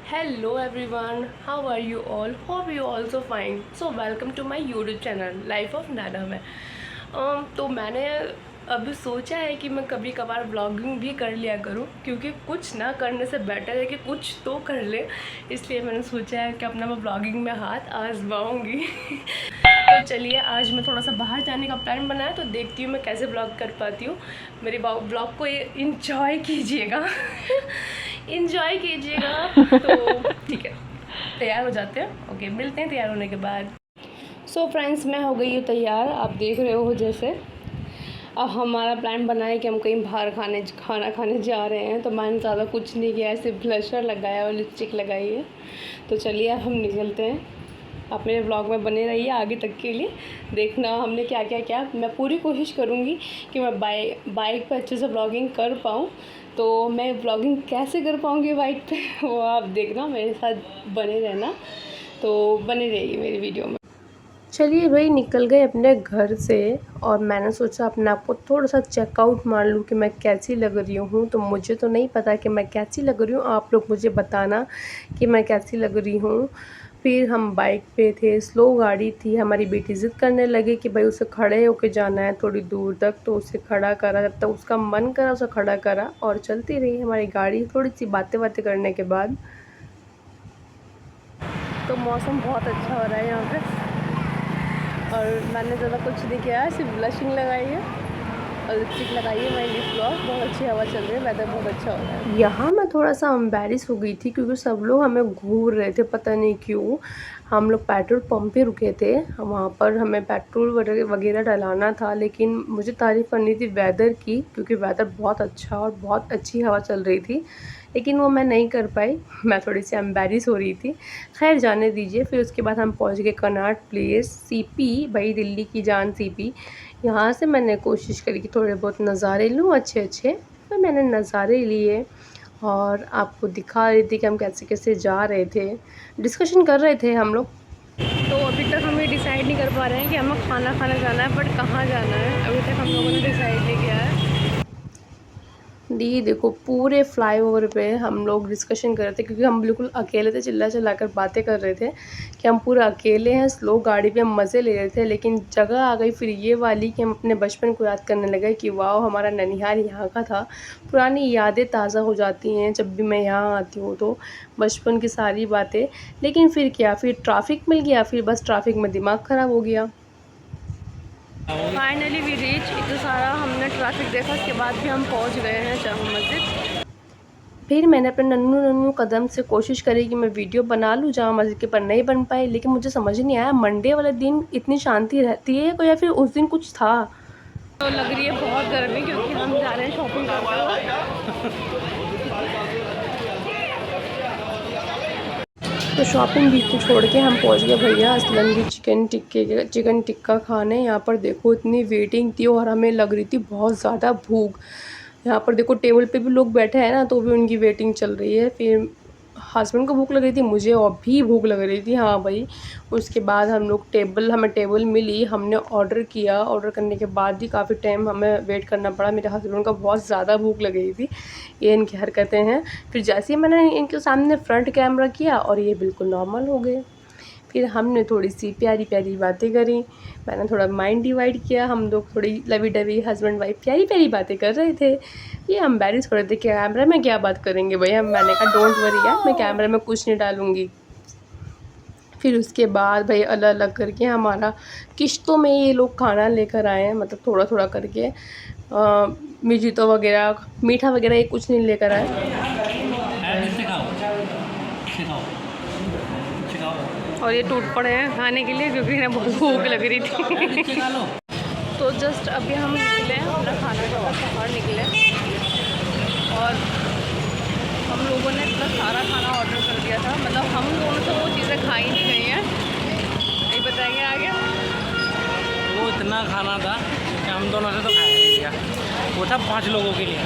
Hello everyone, how are you all? Hope you also fine. So welcome to my YouTube channel Life of Nana में। तो मैंने अभी सोचा है कि मैं कभी कभार व्लॉगिंग भी कर लिया करूं, क्योंकि कुछ ना करने से बेटर है कि कुछ तो कर ले। इसलिए मैंने सोचा है कि अपना मैं व्लॉगिंग में हाथ आजमाऊंगी। तो चलिए, आज मैं थोड़ा सा बाहर जाने का प्लान बनाया, तो देखती हूँ मैं कैसे व्लॉग कर पाती हूँ। मेरे व्लॉग को इंजॉय कीजिएगा। इंजॉय कीजिएगा। तो ठीक है, तैयार हो जाते हैं। ओके, मिलते हैं तैयार होने के बाद। सो फ्रेंड्स, मैं हो गई हूँ तैयार, आप देख रहे हो जैसे। अब हमारा प्लान बना है कि हम कहीं बाहर खाना खाने जा रहे हैं। तो मैंने ज़्यादा कुछ नहीं किया, ऐसे ब्लशर लगाया और लिपस्टिक लगाई है। तो चलिए अब हम निकलते हैं। आप मेरे व्लॉग में बने रहिए आगे तक के लिए, देखना हमने क्या क्या किया। मैं पूरी कोशिश करूँगी कि मैं बाइक पर अच्छे से व्लॉगिंग कर पाऊँ। तो मैं व्लॉगिंग कैसे कर पाऊँगी बाइक पे, वो आप देखना, मेरे साथ बने रहना। तो बने रहिए मेरी वीडियो में। चलिए भाई, निकल गए अपने घर से और मैंने सोचा अपने आप को थोड़ा सा चेकआउट मार लूँ कि मैं कैसी लग रही हूँ। तो मुझे तो नहीं पता कि मैं कैसी लग रही हूँ, आप लोग मुझे बताना कि मैं कैसी लग रही हूँ। फिर हम बाइक पे थे, स्लो गाड़ी थी। हमारी बेटी ज़िद करने लगी कि भाई उसे खड़े होके जाना है थोड़ी दूर तक। तो उसे खड़ा करा, जब तक उसका मन करा उसे खड़ा करा और चलती रही हमारी गाड़ी। थोड़ी सी बातें करने के बाद तो मौसम बहुत अच्छा हो रहा है यहाँ पे। और मैंने ज़्यादा कुछ नहीं किया है, सिर्फ ब्लशिंग लगाई है और लिपस्टिक लगाई है। मेरी लिप ग्लॉस, बहुत अच्छी हवा चल रही है, वेदर बहुत अच्छा हो रहा है। यहाँ मैं थोड़ा सा एम्बैरिस हो गई थी क्योंकि सब लोग हमें घूर रहे थे, पता नहीं क्यों। हम लोग पेट्रोल पंप पे रुके थे, वहाँ पर हमें पेट्रोल वगैरह डलाना था। लेकिन मुझे तारीफ़ करनी थी वेदर की, क्योंकि वेदर बहुत अच्छा और बहुत अच्छी हवा चल रही थी, लेकिन वो मैं नहीं कर पाई। मैं थोड़ी सी एम्बैरिस हो रही थी। खैर जाने दीजिए। फिर उसके बाद हम पहुंच गए कनॉट प्लेस, सीपी, भाई दिल्ली की जान सीपी। यहाँ से मैंने कोशिश करी कि थोड़े बहुत नज़ारे लूँ अच्छे अच्छे। तो मैंने नज़ारे लिए और आपको दिखा रही थी कि हम कैसे कैसे जा रहे थे। डिस्कशन कर रहे थे हम लोग। तो अभी तक हम ये डिसाइड नहीं कर पा रहे हैं कि हमें खाना खाने जाना है, बट कहाँ जाना है अभी तक हम लोगों ने डिसाइड नहीं किया है। दी देखो, पूरे फ्लाईओवर पे हम लोग डिस्कशन कर रहे थे, क्योंकि हम बिल्कुल अकेले थे। चिल्ला चिल्ला कर बातें कर रहे थे कि हम पूरा अकेले हैं, स्लो गाड़ी पे हम मज़े ले रहे थे। लेकिन जगह आ गई फिर ये वाली कि हम अपने बचपन को याद करने लगे कि वाह, हमारा ननिहाल यहाँ का था। पुरानी यादें ताज़ा हो जाती हैं जब भी मैं यहाँ आती हूँ, तो बचपन की सारी बातें। लेकिन फिर क्या, फिर ट्रैफिक मिल गया, फिर बस ट्रैफिक में दिमाग ख़राब हो गया। Finally we reach. इतना सारा हमने ट्रैफिक देखा, उसके बाद भी हम पहुंच गए हैं जामा मस्जिद। फिर मैंने अपने नन्नू नन्नू कदम से कोशिश करी कि मैं वीडियो बना लूँ जामा मस्जिद के, पर नहीं बन पाई। लेकिन मुझे समझ नहीं आया, मंडे वाले दिन इतनी शांति रहती है या फिर उस दिन कुछ था। तो लग रही है बहुत गर्मी, क्योंकि हम जा रहे हैं शॉपिंग करते हुए। तो शॉपिंग भी को छोड़ के हम पहुंच गए भैया असलम की चिकन टिक्का खाने। यहाँ पर देखो इतनी वेटिंग थी और हमें लग रही थी बहुत ज़्यादा भूख। यहाँ पर देखो टेबल पे भी लोग बैठे हैं ना, तो भी उनकी वेटिंग चल रही है। फिर हस्बैंड को भूख लग रही थी, मुझे और भी भूख लग रही थी। हाँ भाई, उसके बाद हमें टेबल मिली, हमने ऑर्डर किया। ऑर्डर करने के बाद भी काफ़ी टाइम हमें वेट करना पड़ा। मेरे हस्बैंड को बहुत ज़्यादा भूख लग रही थी। ये इनकी हरकतें हैं। फिर जैसे ही मैंने इनके सामने फ्रंट कैमरा किया और ये बिल्कुल नॉर्मल हो गए। फिर हमने थोड़ी सी प्यारी प्यारी बातें करी, मैंने थोड़ा माइंड डिवाइड किया। हम लोग थोड़ी लवी डवी हस्बैंड वाइफ प्यारी प्यारी बातें कर रहे थे। ये एम्बैरेस हो रहे थे कि कैमरा में क्या बात करेंगे भैया। मैंने कहा डोंट वरी यार, मैं कैमरा में कुछ नहीं डालूँगी। फिर उसके बाद भाई अलग अलग करके हमारा किश्तों में ये लोग खाना लेकर आए हैं, मतलब थोड़ा थोड़ा करके। मिर्ची वगैरह, मीठा वगैरह ये कुछ नहीं लेकर आए। और ये टूट पड़े हैं खाने के लिए, क्योंकि इन्हें बहुत भूख लग रही थी। तो जस्ट अभी हम निकले हैं अपना खाना खाकर बाहर निकले, और हम लोगों ने इतना सारा खाना ऑर्डर कर दिया था। मतलब हम दोनों तो वो चीज़ें खा ही नहीं गई हैं। नहीं बताएंगे आगे। वो इतना खाना था कि हम दोनों से तो खाया नहीं गया। वो था 5 लोगों के लिए,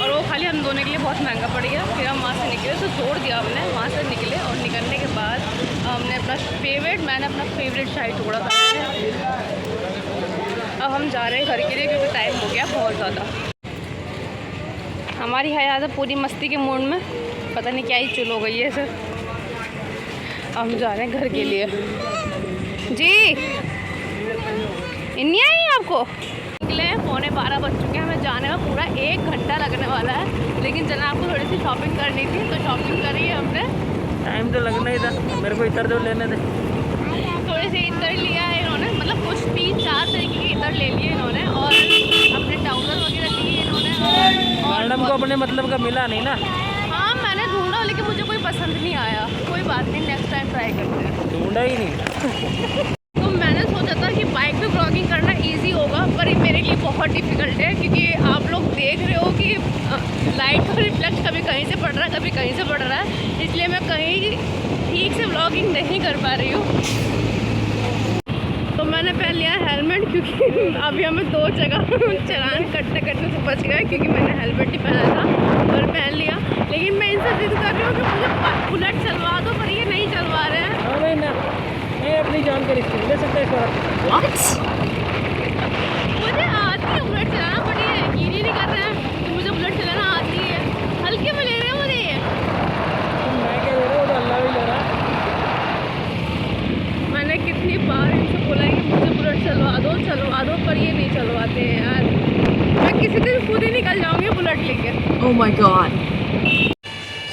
और वो खाली हम दोनों के लिए बहुत महंगा पड़ गया। फिर हम वहाँ से निकले, तो छोड़ दिया हमने। वहाँ से निकले और निकलने के बाद मैंने अपना फेवरेट शाही टुकड़ा खाया। अब हम जा रहे हैं घर के लिए, क्योंकि टाइम हो गया बहुत ज़्यादा। हमारी हयात है पूरी मस्ती के मूड में। पता नहीं क्या ही चुल हो गई है सर। हम जा रहे हैं घर के लिए जी। इन्नी आई आपको निकले हैं 11:15 बज चुके हैं। हमें जाने में पूरा 1 घंटा लगने वाला है, लेकिन जना आपको थोड़ी सी शॉपिंग करनी थी तो शॉपिंग करी है हमने। टाइम तो लगना ही था, मेरे को इतर जो लेने थे। थोड़े से इतर लिया है इन्होंने, मतलब कुछ 3-4 तरीके के इतर ले लिए इन्होंने, और अपने ट्राउज़र वगैरह लिए इन्होंने। और मैडम को अपने मतलब का मिला नहीं ना। हाँ मैंने ढूंढा लेकिन मुझे कोई पसंद नहीं आया। कोई बात नहीं, नेक्स्ट टाइम ट्राई करते हैं। ढूंढा ही नहीं। तो मैंने सोचा था कि बाइक पे ब्लॉगिंग करना इजी होगा, पर ये मेरे लिए बहुत डिफ़िकल्ट है, क्योंकि आप लोग देख रहे हो कि लाइट का रिफ्लेक्ट कभी कहीं से पड़ रहा है, कभी कहीं से पड़ रहा है, इसलिए मैं कहीं ठीक से ब्लॉगिंग नहीं कर पा रही हूँ। तो मैंने पहन लिया हेलमेट, क्योंकि अभी हमें 2 जगह चलान कटते कटते से बच गए, क्योंकि मैंने हेलमेट ही पहना था और पहन लिया। लेकिन मैं इनसे जिद कर रही हूँ कि मुझे बुलेट चलवा दो, पर ये नहीं चलवा रहे हैं। हाँ नहीं ना, मैं अपनी जान का रिस्क ले सकता है इस बार। मुझे आती है बुलेट चलाना, बट ये यकीन ही नहीं कर रहे हैं कि मुझे बुलेट चलाना आती है। हल्के में ले रहे हैं मुझे ये। मैं क्या दे रहा हूँ, तो अल्लाह भी ले रहा है। मैंने कितनी बार इनसे बोला है कि मुझे बुलेट चलवा दो, पर ये नहीं चलवाते हैं यार। मैं किसी दिन खुद ही निकल जाऊँगी बुलेट लेके। Oh my god.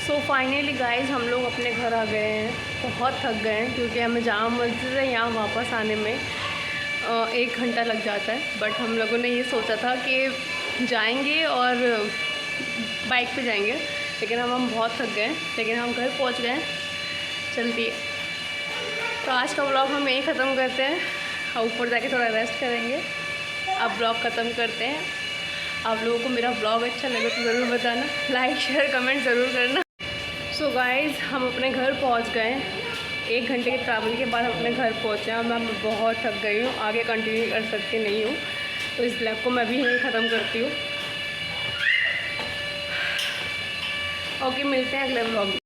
So finally guys हम लोग अपने घर आ गए हैं। बहुत थक गए हैं, क्योंकि हमें जामा मस्जिद से यहाँ वापस आने में 1 घंटा लग जाता है। बट हम लोगों ने ये सोचा था कि जाएंगे और बाइक पे जाएंगे, लेकिन हम बहुत थक गए, लेकिन हम घर पहुँच गए। चलती है। तो आज का व्लॉग हम यहीं ख़त्म करते हैं, और ऊपर जाके थोड़ा रेस्ट करेंगे। अब व्लॉग ख़त्म करते हैं। आप लोगों को मेरा व्लॉग अच्छा लगे तो ज़रूर बताना, लाइक शेयर कमेंट ज़रूर करना। सो गाइज़ हम अपने घर पहुंच गए। 1 घंटे के ट्रैवल के बाद हम अपने घर पहुंचे हैं। मैं बहुत थक गई हूँ, आगे कंटिन्यू कर सकती नहीं हूँ, तो इस ब्लॉग को मैं भी यहीं ख़त्म करती हूँ। ओके, मिलते हैं अगले व्लॉग में।